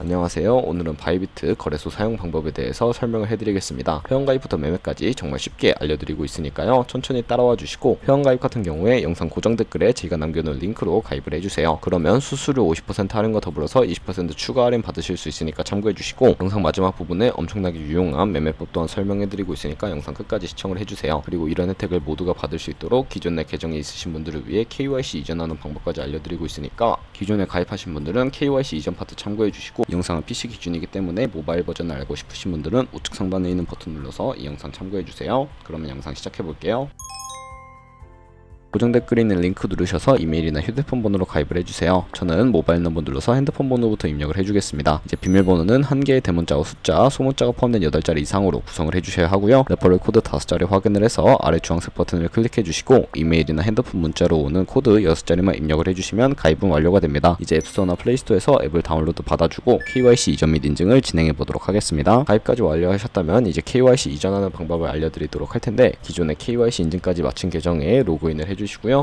안녕하세요. 오늘은 바이비트 거래소 사용 방법에 대해서 설명을 해드리겠습니다. 회원가입부터 매매까지 정말 쉽게 알려드리고 있으니까요. 천천히 따라와 주시고 회원가입 같은 경우에 영상 고정 댓글에 제가 남겨놓은 링크로 가입을 해주세요. 그러면 수수료 50% 할인과 더불어서 20% 추가 할인 받으실 수 있으니까 참고해 주시고 영상 마지막 부분에 엄청나게 유용한 매매법 또한 설명해드리고 있으니까 영상 끝까지 시청을 해주세요. 그리고 이런 혜택을 모두가 받을 수 있도록 기존에 계정이 있으신 분들을 위해 KYC 이전하는 방법까지 알려드리고 있으니까 기존에 가입하신 분들은 KYC 이전 파트 참고해 주시고 영상은 PC 기준이기 때문에 모바일 버전을 알고 싶으신 분들은 우측 상단에 있는 버튼 눌러서 이 영상 참고해주세요. 그러면 영상 시작해볼게요. 고정 댓글에 있는 링크 누르셔서 이메일이나 휴대폰 번호로 가입을 해주세요. 저는 모바일 넘버 눌러서 핸드폰 번호부터 입력을 해주겠습니다. 이제 비밀번호는 한 개의 대문자와 숫자, 소문자가 포함된 8자리 이상으로 구성을 해주셔야 하고요. 레퍼럴 코드 5자리 확인을 해서 아래 주황색 버튼을 클릭해 주시고 이메일이나 핸드폰 문자로 오는 코드 6자리만 입력을 해주시면 가입은 완료가 됩니다. 이제 앱스토어나 플레이스토어에서 앱을 다운로드 받아주고 KYC 이전 및 인증을 진행해 보도록 하겠습니다. 가입까지 완료하셨다면 이제 KYC 이전하는 방법을 알려드리도록 할 텐데 기존의 KYC 인증까지 마친 계정에 로그인을 해주시고요.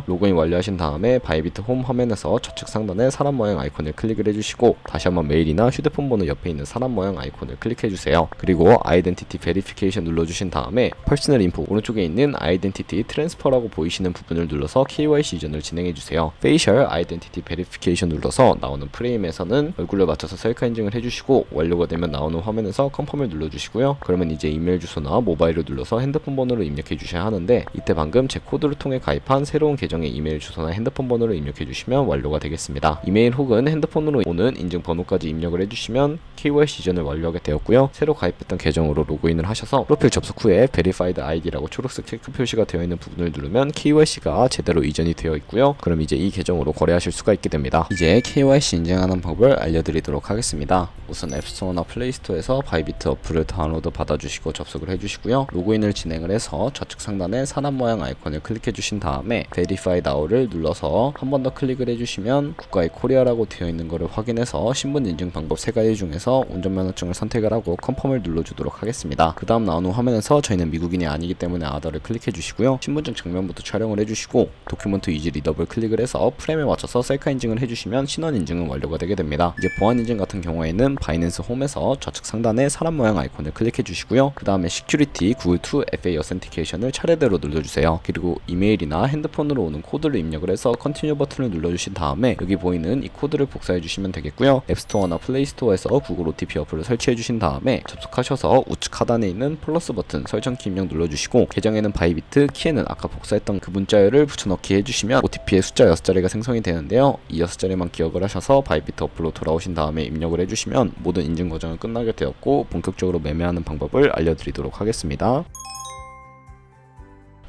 로그인 완료하신 다음에 바이비트 홈 화면에서 좌측 상단에 사람 모양 아이콘을 클릭을 해주시고 다시 한번 메일이나 휴대폰 번호 옆에 있는 사람 모양 아이콘을 클릭해주세요. 그리고 아이덴티티 베리피케이션 눌러주신 다음에 퍼스널 인포 오른쪽에 있는 아이덴티티 트랜스퍼라고 보이시는 부분을 눌러서 KYC 이전을 진행해주세요. 페이셜 아이덴티티 베리피케이션 눌러서 나오는 프레임에서는 얼굴을 맞춰서 셀카 인증을 해주시고 완료가 되면 나오는 화면에서 컨펌을 눌러주시고요. 그러면 이제 이메일 주소나 모바일을 눌러서 핸드폰 번호를 입력해 주셔야 하는데 이때 방금 제 코드를 통해 가입한 새로운 계정의 이메일 주소나 핸드폰 번호를 입력해 주시면 완료가 되겠습니다. 이메일 혹은 핸드폰으로 오는 인증 번호까지 입력을 해주시면 KYC 이전을 완료하게 되었고요. 새로 가입했던 계정으로 로그인을 하셔서 프로필 접속 후에 Verified ID라고 초록색 체크 표시가 되어 있는 부분을 누르면 KYC가 제대로 이전이 되어 있고요. 그럼 이제 이 계정으로 거래하실 수가 있게 됩니다. 이제 KYC 인증하는 방법을 알려드리도록 하겠습니다. 우선 앱스토어나 플레이스토어에서 바이비트 어플을 다운로드 받아주시고 접속을 해주시고요. 로그인을 진행을 해서 좌측 상단에 사람 모양 아이콘을 클릭해 주신 다음에 Verify Now를 눌러서 한 번 더 클릭을 해주시면 국가의 코리아라고 되어 있는 것을 확인해서 신분 인증 방법 3가지 중에서 운전면허증을 선택을 하고 컨펌을 눌러주도록 하겠습니다. 그 다음 나오는 화면에서 저희는 미국인이 아니기 때문에 아더를 클릭해 주시고요. 신분증 정면부터 촬영을 해주시고 도큐먼트 이지 리더블 클릭을 해서 프레임에 맞춰서 셀카 인증을 해주시면 신원 인증은 완료가 되게 됩니다. 이제 보안 인증 같은 경우에는 바이낸스 홈에서 좌측 상단에 사람 모양 아이콘을 클릭해 주시고요. 그 다음에 시큐리티 구글 2 FA 어센티케이션을 차례대로 눌러주세요. 그리고 이메일이나 핸드폰으로 오는 코드를 입력을 해서 컨티뉴 버튼을 눌러주신 다음에 여기 보이는 이 코드를 복사해 주시면 되겠고요. 앱스토어나 플레이스토어에서 구글 OTP 어플을 설치해 주신 다음에 접속하셔서 우측 하단에 있는 플러스 버튼 설정키 입력 눌러주시고 계정에는 바이비트, 키에는 아까 복사했던 그 문자열을 붙여넣기 해주시면 OTP의 숫자 6자리가 생성이 되는데요. 이 6자리만 기억을 하셔서 바이비트 어플로 돌아오신 다음에 입력을 해주시면 모든 인증 과정을 끝나게 되었고 본격적으로 매매하는 방법을 알려드리도록 하겠습니다.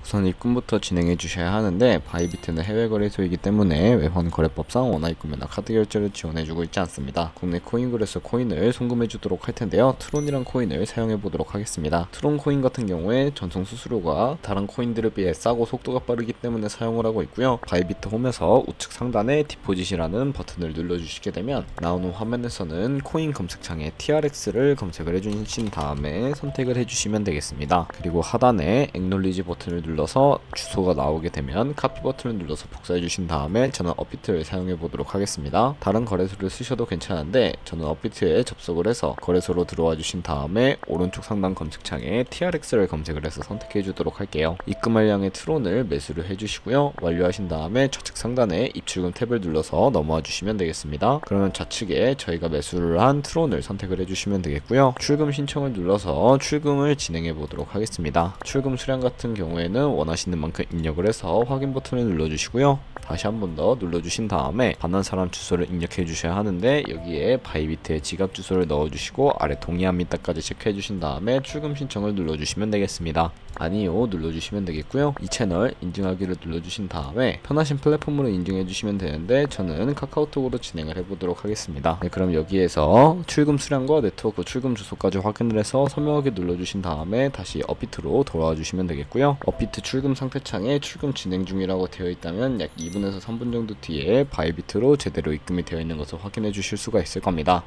우선 입금부터 진행해 주셔야 하는데 바이비트는 해외 거래소이기 때문에 외환 거래법상 원화 입금이나 카드 결제를 지원해 주고 있지 않습니다. 국내 코인 거래소 코인을 송금해 주도록 할 텐데요. 트론이란 코인을 사용해 보도록 하겠습니다. 트론 코인 같은 경우에 전송 수수료가 다른 코인들에 비해 싸고 속도가 빠르기 때문에 사용을 하고 있고요. 바이비트 홈에서 우측 상단에 디포짓이라는 버튼을 눌러 주시게 되면 나오는 화면에서는 코인 검색창에 TRX를 검색을 해 주신 다음에 선택을 해 주시면 되겠습니다. 그리고 하단에 Acknowledge 버튼을 눌러서 주소가 나오게 되면 카피 버튼을 눌러서 복사해 주신 다음에 저는 업비트를 사용해 보도록 하겠습니다. 다른 거래소를 쓰셔도 괜찮은데 저는 업비트에 접속을 해서 거래소로 들어와 주신 다음에 오른쪽 상단 검색창에 TRX를 검색을 해서 선택해 주도록 할게요. 입금할 양의 트론을 매수를 해 주시고요. 완료하신 다음에 좌측 상단에 입출금 탭을 눌러서 넘어와 주시면 되겠습니다. 그러면 좌측에 저희가 매수를 한 트론을 선택을 해 주시면 되겠고요. 출금 신청을 눌러서 출금을 진행해 보도록 하겠습니다. 출금 수량 같은 경우에는 원하시는 만큼 입력을 해서 확인 버튼을 눌러주시고요. 다시 한 번 더 눌러주신 다음에 받는 사람 주소를 입력해 주셔야 하는데 여기에 바이비트의 지갑 주소를 넣어주시고 아래 동의합니다까지 체크해 주신 다음에 출금 신청을 눌러주시면 되겠습니다. 아니요 눌러주시면 되겠고요. 이 채널 인증하기를 눌러주신 다음에 편하신 플랫폼으로 인증해 주시면 되는데 저는 카카오톡으로 진행을 해보도록 하겠습니다. 네, 그럼 여기에서 출금 수량과 네트워크 출금 주소까지 확인을 해서 선명하게 눌러주신 다음에 다시 업비트로 돌아와 주시면 되겠고요. 업비트 출금 상태창에 출금 진행 중이라고 되어 있다면 약 2분에서 3분 정도 뒤에 바이비트로 제대로 입금이 되어 있는 것을 확인해 주실 수가 있을 겁니다.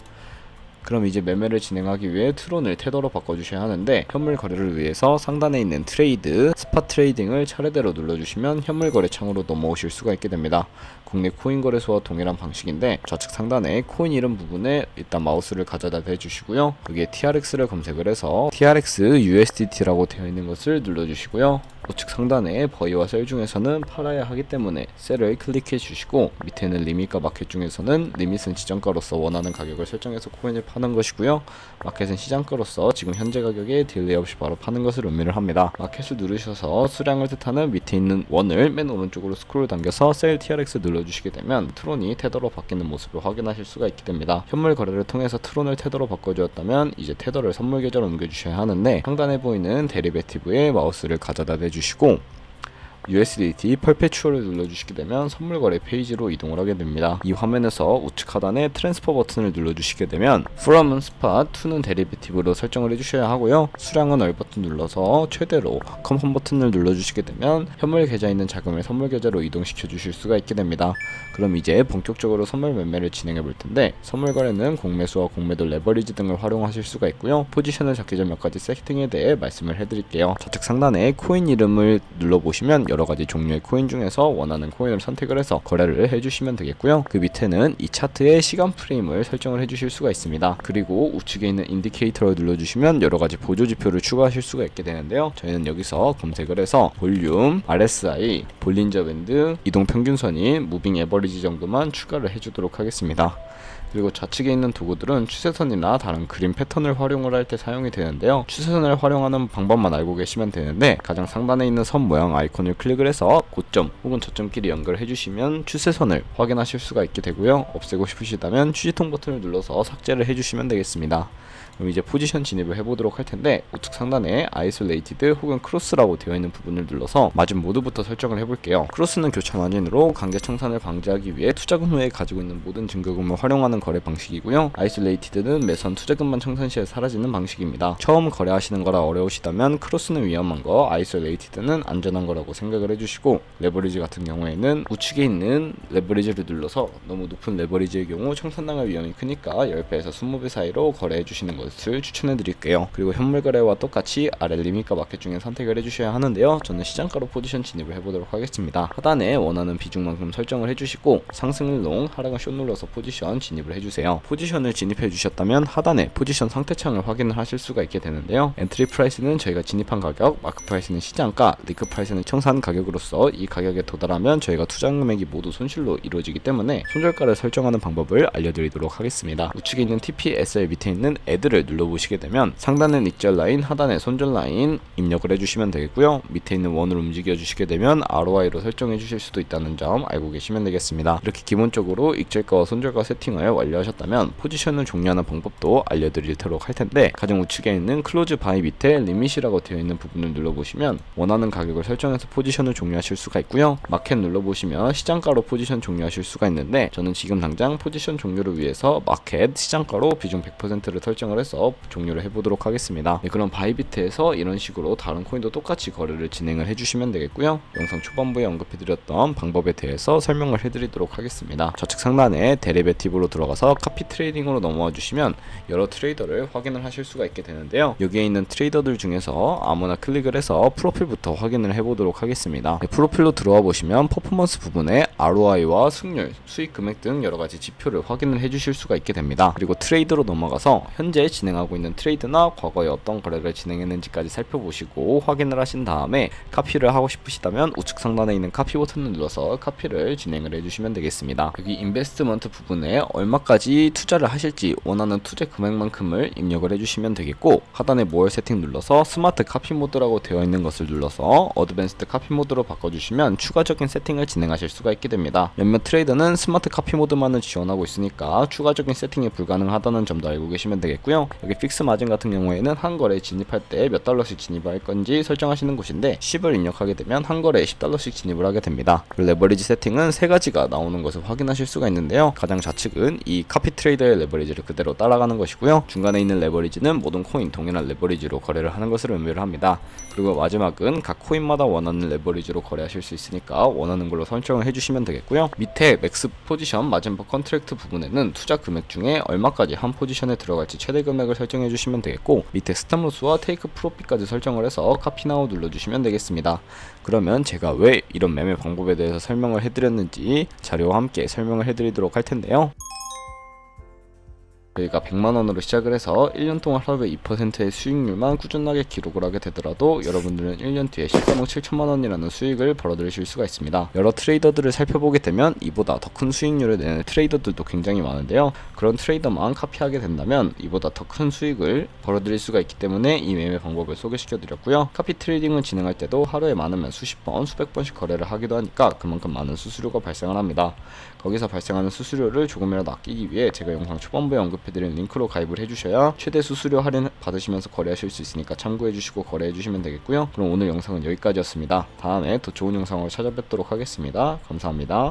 그럼 이제 매매를 진행하기 위해 트론을 테더로 바꿔주셔야 하는데, 현물 거래를 위해서 상단에 있는 트레이드, 스팟 트레이딩을 차례대로 눌러주시면 현물 거래 창으로 넘어오실 수가 있게 됩니다. 국내 코인 거래소와 동일한 방식인데, 좌측 상단에 코인 이름 부분에 일단 마우스를 가져다 대주시고요. 여기에 TRX를 검색을 해서 TRX USDT라고 되어 있는 것을 눌러주시고요. 우측 상단에 버이와 셀 중에서는 팔아야 하기 때문에 셀을 클릭해 주시고, 밑에는 리밋과 마켓 중에서는 리밋은 지정가로서 원하는 가격을 설정해서 코인을 파는 것이고요. 마켓은 시장가로서 지금 현재 가격에 딜레이 없이 바로 파는 것을 의미를 합니다. 마켓을 누르셔서 수량을 뜻하는 밑에 있는 원을 맨 오른쪽으로 스크롤 당겨서 셀 TRX 눌러주시게 되면 트론이 테더로 바뀌는 모습을 확인하실 수가 있게 됩니다. 현물 거래를 통해서 트론을 테더로 바꿔주었다면 이제 테더를 선물 계좌로 옮겨주셔야 하는데, 상단에 보이는 데리베티브에 마우스를 가져다 대주시고 USDT 퍼페추얼을 눌러주시게 되면 선물거래 페이지로 이동을 하게 됩니다. 이 화면에서 우측 하단에 트랜스퍼 버튼을 눌러주시게 되면 From은 스팟, To는 데리베티브로 설정을 해주셔야 하고요. 수량은 얼 버튼 눌러서 최대로 컴펌 버튼을 눌러주시게 되면 현물 계좌에 있는 자금을 선물 계좌로 이동시켜 주실 수가 있게 됩니다. 그럼 이제 본격적으로 선물 매매를 진행해 볼 텐데, 선물 거래는 공매수와 공매도 레버리지 등을 활용하실 수가 있고요. 포지션을 잡기 전 몇 가지 세팅에 대해 말씀을 해드릴게요. 좌측 상단에 코인 이름을 눌러보시면 여러가지 종류의 코인 중에서 원하는 코인을 선택을 해서 거래를 해주시면 되겠고요. 그 밑에는 이 차트의 시간 프레임을 설정을 해주실 수가 있습니다. 그리고 우측에 있는 인디케이터를 눌러주시면 여러가지 보조지표를 추가하실 수가 있게 되는데요. 저희는 여기서 검색을 해서 볼륨, RSI, 볼린저 밴드, 이동평균선인 무빙 에버리지 정도만 추가를 해주도록 하겠습니다. 그리고 좌측에 있는 도구들은 추세선이나 다른 그림 패턴을 활용을 할 때 사용이 되는데요. 추세선을 활용하는 방법만 알고 계시면 되는데, 가장 상단에 있는 선 모양 아이콘을 클릭을 해서 고점 혹은 저점끼리 연결해 주시면 추세선을 확인하실 수가 있게 되고요. 없애고 싶으시다면 휴지통 버튼을 눌러서 삭제를 해주시면 되겠습니다. 그럼 이제 포지션 진입을 해보도록 할 텐데, 우측 상단에 아이솔레이티드 혹은 크로스라고 되어 있는 부분을 눌러서 마진 모드부터 설정을 해볼게요. 크로스는 교차 마진으로 강제 청산을 방지하기 위해 투자금 후에 가지고 있는 모든 증거금을 활용하는 거래 방식이고요. 아이솔레이티드는 매선 투자금만 청산 시에 사라지는 방식입니다. 처음 거래하시는 거라 어려우시다면 크로스는 위험한 거, 아이솔레이티드는 안전한 거라고 생각을 해주시고, 레버리지 같은 경우에는 우측에 있는 레버리지를 눌러서 너무 높은 레버리지의 경우 청산당할 위험이 크니까 10배에서 20배 사이로 거래해 주시는 것을 추천해 드릴게요. 그리고 현물 거래와 똑같이 아래 리밋과 마켓 중에 선택을 해주셔야 하는데요. 저는 시장가로 포지션 진입을 해보도록 하겠습니다. 하단에 원하는 비중만큼 설정을 해주시고, 상승을 롱, 하락은 숏 눌러서 포지션 진입을 해주세요. 포지션을 진입해 주셨다면 하단에 포지션 상태창을 확인을 하실 수가 있게 되는데요. 엔트리 프라이스는 저희가 진입한 가격, 마크 프라이스는 시장가, 리크 프라이스는 청산 가격으로서 이 가격에 도달하면 저희가 투자 금액이 모두 손실로 이루어지기 때문에 손절가를 설정하는 방법을 알려드리도록 하겠습니다. 우측에 있는 TPSL 밑에 있는 애드를 눌러보시게 되면 상단은 익절 라인, 하단에 손절 라인 입력을 해주시면 되겠고요. 밑에 있는 원을 움직여 주시게 되면 ROI로 설정해 주실 수도 있다는 점 알고 계시면 되겠습니다. 이렇게 기본적으로 익절가와 손절가 세팅을 완료하셨다면 포지션을 종료하는 방법도 알려드리도록 할 텐데, 가장 우측에 있는 클로즈 바이 밑에 리밋이라고 되어 있는 부분을 눌러보시면 원하는 가격을 설정해서 포지션을 종료하실 수가 있고요. 마켓 눌러보시면 시장가로 포지션 종료하실 수가 있는데, 저는 지금 당장 포지션 종료를 위해서 마켓 시장가로 비중 100%를 설정을 해서 종료를 해보도록 하겠습니다. 네, 그럼 바이비트에서 이런 식으로 다른 코인도 똑같이 거래를 진행을 해주시면 되겠고요. 영상 초반부에 언급해드렸던 방법에 대해서 설명을 해드리도록 하겠습니다. 좌측 상단에 데리베티브로 들어가서 카피 트레이딩으로 넘어와 주시면 여러 트레이더를 확인을 하실 수가 있게 되는데요. 여기에 있는 트레이더들 중에서 아무나 클릭을 해서 프로필부터 확인을 해보도록 하겠습니다. 네, 프로필로 들어와 보시면 퍼포먼스 부분에 ROI와 승률, 수익 금액 등 여러가지 지표를 확인을 해주실 수가 있게 됩니다. 그리고 트레이드로 넘어가서 현재 진행하고 있는 트레이드나 과거에 어떤 거래를 진행했는지까지 살펴보시고 확인을 하신 다음에 카피를 하고 싶으시다면 우측 상단에 있는 카피 버튼을 눌러서 카피를 진행을 해주시면 되겠습니다. 여기 인베스트먼트 부분에 얼마까지 투자를 하실지 원하는 투자 금액만큼을 입력을 해주시면 되겠고, 하단에 모어 세팅 눌러서 스마트 카피 모드라고 되어 있는 것을 눌러서 어드밴스드 카피 모드로 바꿔주시면 추가적인 세팅을 진행하실 수가 있게 됩니다. 몇몇 트레이더는 스마트 카피 모드만을 지원하고 있으니까 추가적인 세팅이 불가능하다는 점도 알고 계시면 되겠고요. 여기 픽스 마진 같은 경우에는 한 거래에 진입할 때 몇 달러씩 진입할 건지 설정하시는 곳인데 10을 입력하게 되면 한 거래에 10달러씩 진입을 하게 됩니다. 그리고 레버리지 세팅은 세 가지가 나오는 것을 확인하실 수가 있는데요. 가장 좌측은 이 카피 트레이더의 레버리지를 그대로 따라가는 것이고요. 중간에 있는 레버리지는 모든 코인 동일한 레버리지로 거래를 하는 것을 의미를 합니다. 그리고 마지막은 각 코인마다 원하는 레버리지로 거래하실 수 있으니까 원하는 걸로 설정을 해주시면 되겠고요. 밑에 맥스 포지션 마진바 컨트랙트 부분에는 투자 금액 중에 얼마까지 한 포지션에 들어갈지 최대 금액을 설정해 주시면 되겠고, 밑에 스탑로스와 테이크 프로핏까지 설정을 해서 카피 나우 눌러주시면 되겠습니다. 그러면 제가 왜 이런 매매 방법에 대해서 설명을 해드렸는지 자료와 함께 설명을 해드리도록 할 텐데요. 저희가 100만원으로 시작을 해서 1년 동안 하루에 2%의 수익률만 꾸준하게 기록을 하게 되더라도 여러분들은 1년 뒤에 13억 7천만원이라는 수익을 벌어들이실 수가 있습니다. 여러 트레이더들을 살펴보게 되면 이보다 더 큰 수익률을 내는 트레이더들도 굉장히 많은데요. 그런 트레이더만 카피하게 된다면 이보다 더 큰 수익을 벌어들일 수가 있기 때문에 이 매매 방법을 소개시켜 드렸고요. 카피 트레이딩을 진행할 때도 하루에 많으면 수십 번, 수백 번씩 거래를 하기도 하니까 그만큼 많은 수수료가 발생을 합니다. 거기서 발생하는 수수료를 조금이라도 아끼기 위해 제가 영상 초반부에 언급해드린 링크로 가입을 해주셔야 최대 수수료 할인 받으시면서 거래하실 수 있으니까 참고해주시고 거래해주시면 되겠고요. 그럼 오늘 영상은 여기까지였습니다. 다음에 더 좋은 영상으로 찾아뵙도록 하겠습니다. 감사합니다.